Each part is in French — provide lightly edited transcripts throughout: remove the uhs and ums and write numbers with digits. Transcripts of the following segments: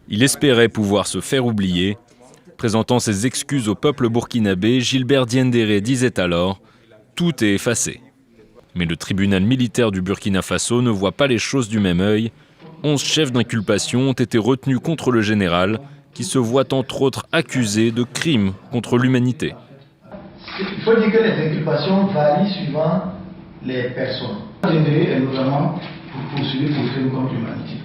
Il espérait pouvoir se faire oublier. Présentant ses excuses au peuple burkinabé, Gilbert Diendéré disait alors « Tout est effacé ». Mais le tribunal militaire du Burkina Faso ne voit pas les choses du même œil. 11 chefs d'inculpation ont été retenus contre le général, qui se voit entre autres accusé de crimes contre l'humanité. Il faut dire que les inculpations varient suivant les personnes. Diendéré est notamment poursuivi pour crimes contre l'humanité.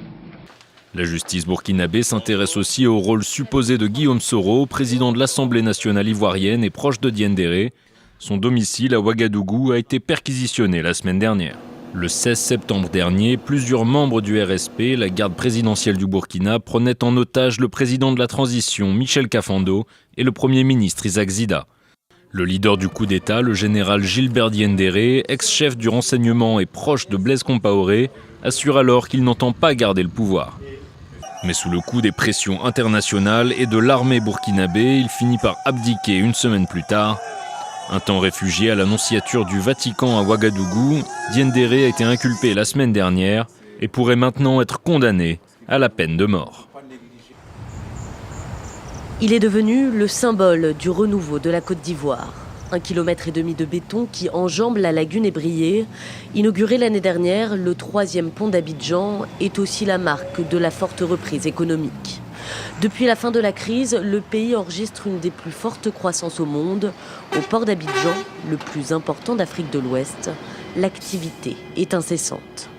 La justice burkinabé s'intéresse aussi au rôle supposé de Guillaume Soro, président de l'Assemblée nationale ivoirienne et proche de Diendéré. Son domicile à Ouagadougou a été perquisitionné la semaine dernière. Le 16 septembre dernier, plusieurs membres du RSP, la garde présidentielle du Burkina, prenaient en otage le président de la transition, Michel Kafando, et le premier ministre Isaac Zida. Le leader du coup d'État, le général Gilbert Diendéré, ex-chef du renseignement et proche de Blaise Compaoré, assure alors qu'il n'entend pas garder le pouvoir. Mais sous le coup des pressions internationales et de l'armée burkinabé, il finit par abdiquer une semaine plus tard. Un temps réfugié à la nonciature du Vatican à Ouagadougou, Diendéré a été inculpé la semaine dernière et pourrait maintenant être condamné à la peine de mort. Il est devenu le symbole du renouveau de la Côte d'Ivoire. 1,5 km de béton qui enjambe la lagune ébriée. Inauguré l'année dernière, le 3e pont d'Abidjan est aussi la marque de la forte reprise économique. Depuis la fin de la crise, le pays enregistre une des plus fortes croissances au monde. Au port d'Abidjan, le plus important d'Afrique de l'Ouest, l'activité est incessante.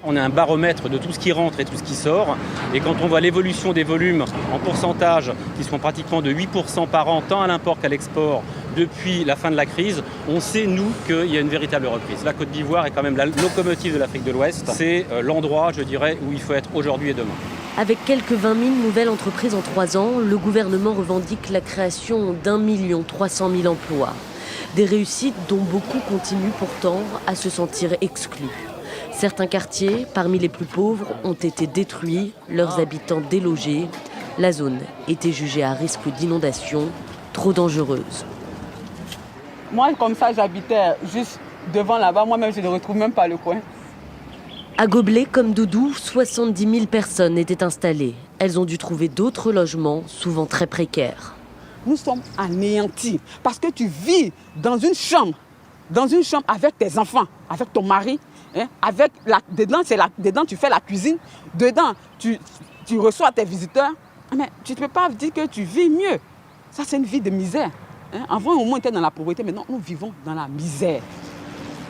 On a un baromètre de tout ce qui rentre et tout ce qui sort. Et quand on voit l'évolution des volumes en pourcentage, qui sont pratiquement de 8% par an, tant à l'import qu'à l'export, depuis la fin de la crise, on sait, nous, qu'il y a une véritable reprise. La Côte d'Ivoire est quand même la locomotive de l'Afrique de l'Ouest. C'est l'endroit, je dirais, où il faut être aujourd'hui et demain. Avec quelques 20 000 nouvelles entreprises en 3 ans, le gouvernement revendique la création d'1 300 000 emplois. Des réussites dont beaucoup continuent pourtant à se sentir exclus. Certains quartiers, parmi les plus pauvres, ont été détruits, leurs habitants délogés. La zone était jugée à risque d'inondation, trop dangereuse. Moi, comme ça, j'habitais juste devant là-bas. Moi-même, je ne retrouve même pas le coin. À Goblet, comme Doudou, 70 000 personnes étaient installées. Elles ont dû trouver d'autres logements, souvent très précaires. Nous sommes anéantis parce que tu vis dans une chambre avec tes enfants, avec ton mari. Hein, dedans, tu fais la cuisine. Dedans, tu reçois tes visiteurs. Mais tu ne peux pas dire que tu vis mieux. Ça, c'est une vie de misère. Hein. Avant, au moins, on était dans la pauvreté. Maintenant, nous vivons dans la misère.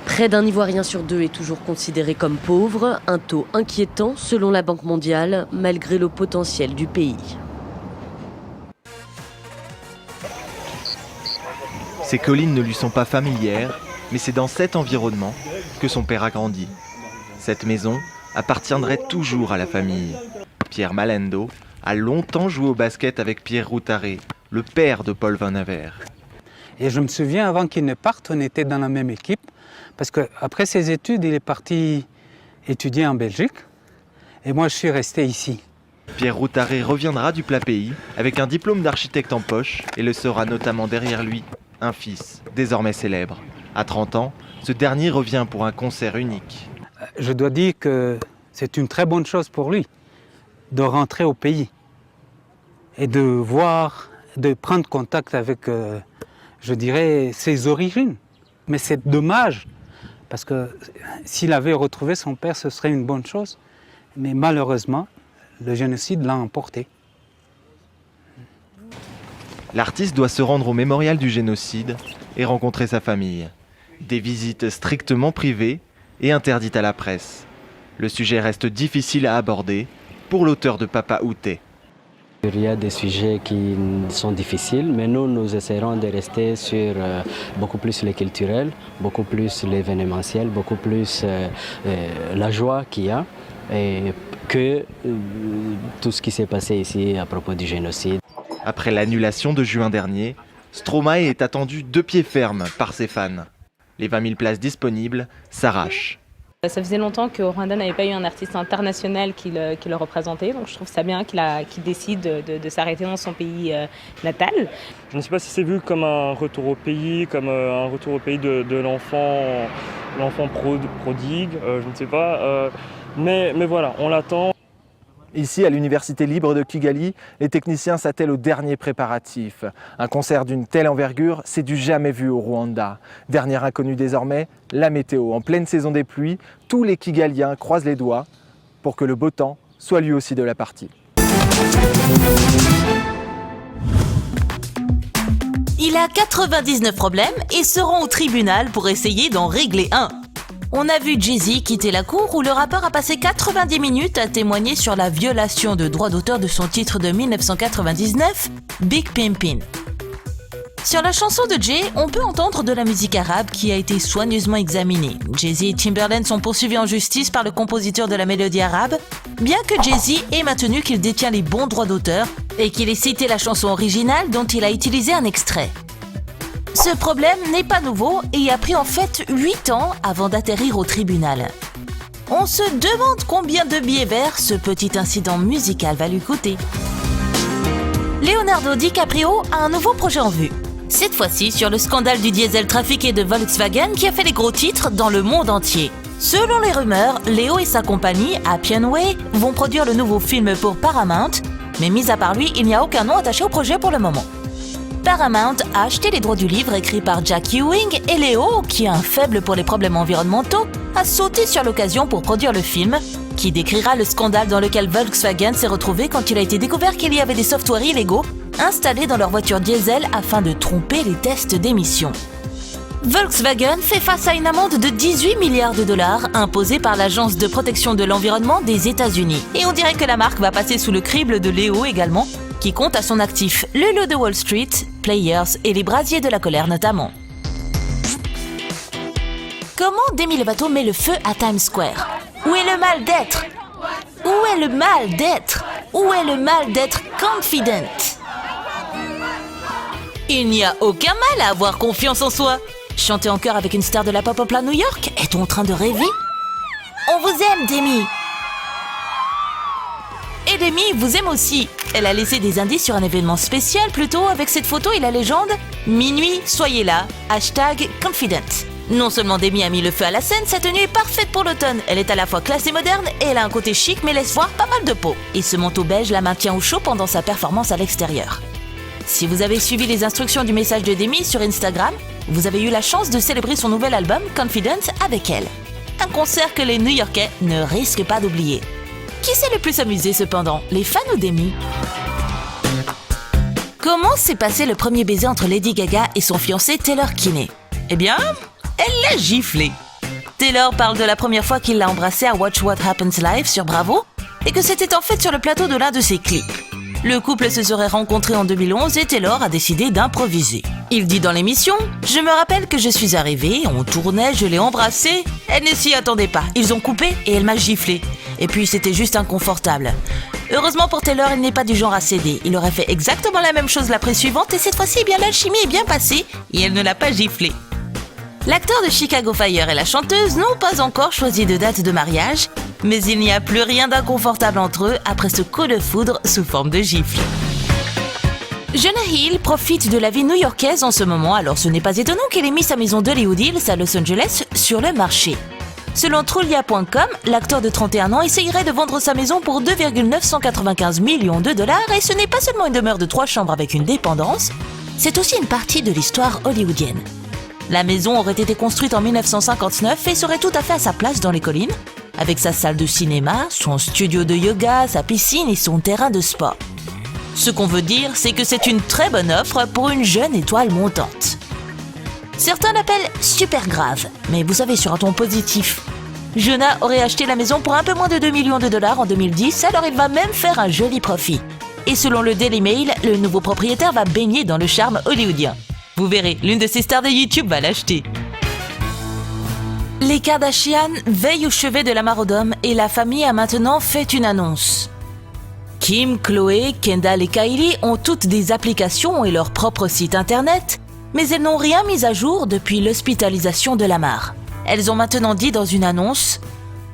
Près d'un Ivoirien sur 2 est toujours considéré comme pauvre. Un taux inquiétant, selon la Banque mondiale, malgré le potentiel du pays. Ces collines ne lui sont pas familières, mais c'est dans cet environnement que son père a grandi. Cette maison appartiendrait toujours à la famille. Pierre Malendo a longtemps joué au basket avec Pierre Routaré, le père de Paul Van Aver. Et je me souviens, avant qu'il ne parte, on était dans la même équipe. Parce qu'après ses études, il est parti étudier en Belgique. Et moi, je suis resté ici. Pierre Routaré reviendra du plat pays avec un diplôme d'architecte en poche et laissera notamment derrière lui un fils, désormais célèbre. À 30 ans, ce dernier revient pour un concert unique. Je dois dire que c'est une très bonne chose pour lui de rentrer au pays et de prendre contact avec, je dirais, ses origines. Mais c'est dommage, parce que s'il avait retrouvé son père, ce serait une bonne chose. Mais malheureusement, le génocide l'a emporté. L'artiste doit se rendre au mémorial du génocide et rencontrer sa famille. Des visites strictement privées et interdites à la presse. Le sujet reste difficile à aborder pour l'auteur de Papa Outé. Il y a des sujets qui sont difficiles, mais nous essaierons de rester sur beaucoup plus le culturel, beaucoup plus l'événementiel, beaucoup plus la joie qu'il y a, et que tout ce qui s'est passé ici à propos du génocide. Après l'annulation de juin dernier, Stromae est attendu de pied ferme par ses fans. Les 20 000 places disponibles s'arrachent. Ça faisait longtemps qu'au Rwanda n'avait pas eu un artiste international qui le représentait, donc je trouve ça bien qu'il décide de s'arrêter dans son pays natal. Je ne sais pas si c'est vu comme un retour au pays, comme un retour au pays de l'enfant prodigue, je ne sais pas, mais voilà, on l'attend. Ici, à l'Université libre de Kigali, les techniciens s'attellent aux derniers préparatifs. Un concert d'une telle envergure, c'est du jamais vu au Rwanda. Dernière inconnue désormais, la météo. En pleine saison des pluies, tous les Kigaliens croisent les doigts pour que le beau temps soit lui aussi de la partie. Il a 99 problèmes et se rend au tribunal pour essayer d'en régler un. On a vu Jay-Z quitter la cour où le rappeur a passé 90 minutes à témoigner sur la violation de droits d'auteur de son titre de 1999, Big Pimpin'. Sur la chanson de Jay, on peut entendre de la musique arabe qui a été soigneusement examinée. Jay-Z et Timbaland sont poursuivis en justice par le compositeur de la mélodie arabe, bien que Jay-Z ait maintenu qu'il détient les bons droits d'auteur et qu'il ait cité la chanson originale dont il a utilisé un extrait. Ce problème n'est pas nouveau et a pris en fait 8 ans avant d'atterrir au tribunal. On se demande combien de billets verts ce petit incident musical va lui coûter. Leonardo DiCaprio a un nouveau projet en vue. Cette fois-ci sur le scandale du diesel trafiqué de Volkswagen qui a fait les gros titres dans le monde entier. Selon les rumeurs, Léo et sa compagnie, Appian Way, vont produire le nouveau film pour Paramount, mais mis à part lui, il n'y a aucun nom attaché au projet pour le moment. Paramount a acheté les droits du livre écrit par Jack Ewing et Léo, qui a un faible pour les problèmes environnementaux, a sauté sur l'occasion pour produire le film, qui décrira le scandale dans lequel Volkswagen s'est retrouvé quand il a été découvert qu'il y avait des softwares illégaux installés dans leur voiture diesel afin de tromper les tests d'émissions. Volkswagen fait face à une amende de 18 milliards de dollars imposée par l'Agence de protection de l'environnement des États-Unis. Et on dirait que la marque va passer sous le crible de Léo également, qui compte à son actif le lot de Wall Street, Players et les brasiers de la colère notamment. Comment Demi Lovato met le feu à Times Square? Où est le mal d'être? Où est le mal d'être? Où est le mal d'être confident? Il n'y a aucun mal à avoir confiance en soi. Chanter en chœur avec une star de la pop en plein New York? Est-on en train de rêver? On vous aime, Demi! Et Demi vous aime aussi. Elle a laissé des indices sur un événement spécial plutôt avec cette photo et la légende « Minuit, soyez là », #confident. Non seulement Demi a mis le feu à la scène, sa tenue est parfaite pour l'automne. Elle est à la fois classe et moderne et elle a un côté chic mais laisse voir pas mal de peau. Et ce manteau beige la maintient au chaud pendant sa performance à l'extérieur. Si vous avez suivi les instructions du message de Demi sur Instagram, vous avez eu la chance de célébrer son nouvel album Confident avec elle. Un concert que les New-Yorkais ne risquent pas d'oublier. Qui s'est le plus amusé cependant, les fans ou Demi? Comment s'est passé le premier baiser entre Lady Gaga et son fiancé Taylor Kinney? Eh bien, elle l'a giflé. Taylor parle de la première fois qu'il l'a embrassée à Watch What Happens Live sur Bravo et que c'était en fait sur le plateau de l'un de ses clips. Le couple se serait rencontré en 2011 et Taylor a décidé d'improviser. Il dit dans l'émission « Je me rappelle que je suis arrivé, on tournait, je l'ai embrassée. Elle ne s'y attendait pas. Ils ont coupé et elle m'a giflé. Et puis c'était juste inconfortable. Heureusement pour Taylor, il n'est pas du genre à céder. Il aurait fait exactement la même chose l'après suivante et cette fois-ci, eh bien l'alchimie est bien passée et elle ne l'a pas giflé. L'acteur de Chicago Fire et la chanteuse n'ont pas encore choisi de date de mariage, mais il n'y a plus rien d'inconfortable entre eux après ce coup de foudre sous forme de gifle. Jonah Hill profite de la vie new-yorkaise en ce moment, alors ce n'est pas étonnant qu'il ait mis sa maison d'Hollywood Hills à Los Angeles sur le marché. Selon Trulia.com, l'acteur de 31 ans essayerait de vendre sa maison pour 2,995 millions de dollars et ce n'est pas seulement une demeure de 3 chambres avec une dépendance, c'est aussi une partie de l'histoire hollywoodienne. La maison aurait été construite en 1959 et serait tout à fait à sa place dans les collines, avec sa salle de cinéma, son studio de yoga, sa piscine et son terrain de sport. Ce qu'on veut dire, c'est que c'est une très bonne offre pour une jeune étoile montante. Certains l'appellent super grave, mais vous savez, sur un ton positif. Jonah aurait acheté la maison pour un peu moins de 2 millions de dollars en 2010, alors il va même faire un joli profit. Et selon le Daily Mail, le nouveau propriétaire va baigner dans le charme hollywoodien. Vous verrez, l'une de ces stars de YouTube va l'acheter. Les Kardashian veillent au chevet de la Marodome et la famille a maintenant fait une annonce. Kim, Khloé, Kendall et Kylie ont toutes des applications et leur propre site internet, mais elles n'ont rien mis à jour depuis l'hospitalisation de Lamar. Elles ont maintenant dit dans une annonce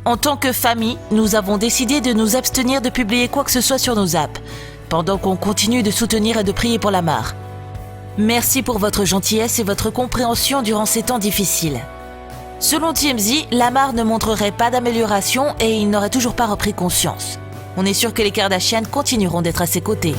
En tant que famille, nous avons décidé de nous abstenir de publier quoi que ce soit sur nos apps, pendant qu'on continue de soutenir et de prier pour Lamar. Merci pour votre gentillesse et votre compréhension durant ces temps difficiles. Selon TMZ, Lamar ne montrerait pas d'amélioration et il n'aurait toujours pas repris conscience. On est sûr que les Kardashian continueront d'être à ses côtés.